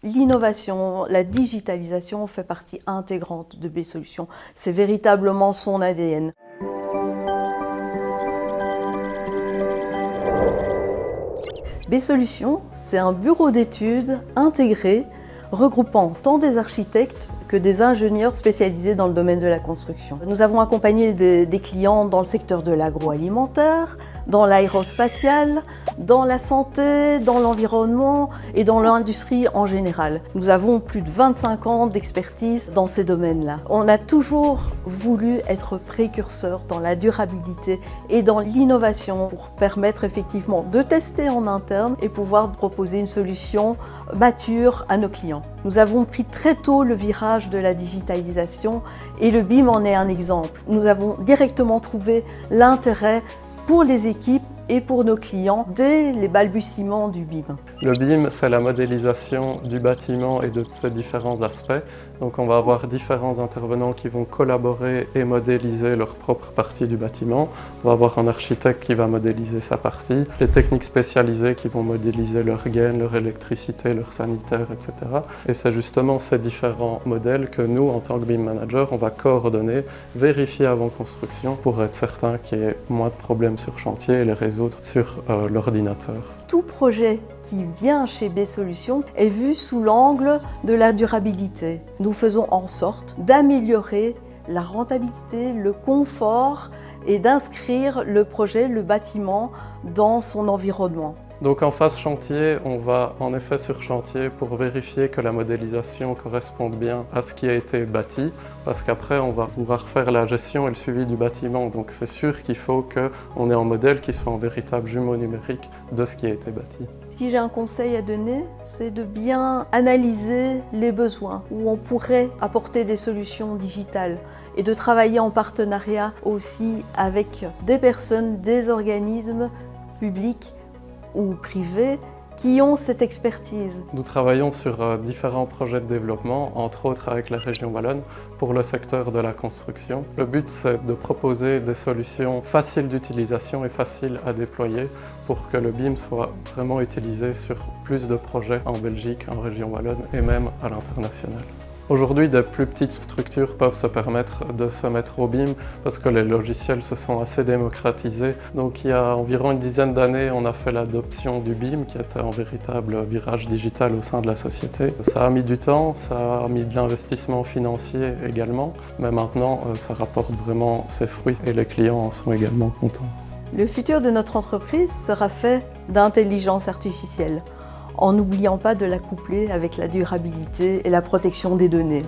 L'innovation, la digitalisation fait partie intégrante de B-Solutions. C'est véritablement son ADN. B-Solutions, c'est un bureau d'études intégré regroupant tant des architectes que des ingénieurs spécialisés dans le domaine de la construction. Nous avons accompagné des clients dans le secteur de l'agroalimentaire, dans l'aérospatial, dans la santé, dans l'environnement et dans l'industrie en général. Nous avons plus de 25 ans d'expertise dans ces domaines-là. On a toujours voulu être précurseur dans la durabilité et dans l'innovation pour permettre effectivement de tester en interne et pouvoir proposer une solution mature à nos clients. Nous avons pris très tôt le virage de la digitalisation et le BIM en est un exemple. Nous avons directement trouvé l'intérêt pour les équipes et pour nos clients dès les balbutiements du BIM. Le BIM, c'est la modélisation du bâtiment et de ses différents aspects. Donc on va avoir différents intervenants qui vont collaborer et modéliser leur propre partie du bâtiment. On va avoir un architecte qui va modéliser sa partie, les techniques spécialisées qui vont modéliser leur gaine, leur électricité, leur sanitaire, etc. Et c'est justement ces différents modèles que nous, en tant que BIM manager, on va coordonner, vérifier avant construction pour être certain qu'il y ait moins de problèmes sur chantier et les résoudre sur l'ordinateur. Tout projet qui vient chez B-Solutions est vu sous l'angle de la durabilité. Nous faisons en sorte d'améliorer la rentabilité, le confort et d'inscrire le projet, le bâtiment, dans son environnement. Donc en phase chantier, on va en effet sur chantier pour vérifier que la modélisation corresponde bien à ce qui a été bâti, parce qu'après on va pouvoir faire la gestion et le suivi du bâtiment. Donc c'est sûr qu'il faut qu'on ait un modèle qui soit un véritable jumeau numérique de ce qui a été bâti. Si j'ai un conseil à donner, c'est de bien analyser les besoins, où on pourrait apporter des solutions digitales et de travailler en partenariat aussi avec des personnes, des organismes publics ou privés qui ont cette expertise. Nous travaillons sur différents projets de développement, entre autres avec la région wallonne, pour le secteur de la construction. Le but, c'est de proposer des solutions faciles d'utilisation et faciles à déployer pour que le BIM soit vraiment utilisé sur plus de projets en Belgique, en région wallonne et même à l'international. Aujourd'hui, des plus petites structures peuvent se permettre de se mettre au BIM parce que les logiciels se sont assez démocratisés. Donc il y a environ une dizaine d'années, on a fait l'adoption du BIM qui était un véritable virage digital au sein de la société. Ça a mis du temps, ça a mis de l'investissement financier également, mais maintenant ça rapporte vraiment ses fruits et les clients en sont également contents. Le futur de notre entreprise sera fait d'intelligence artificielle, en n'oubliant pas de la coupler avec la durabilité et la protection des données.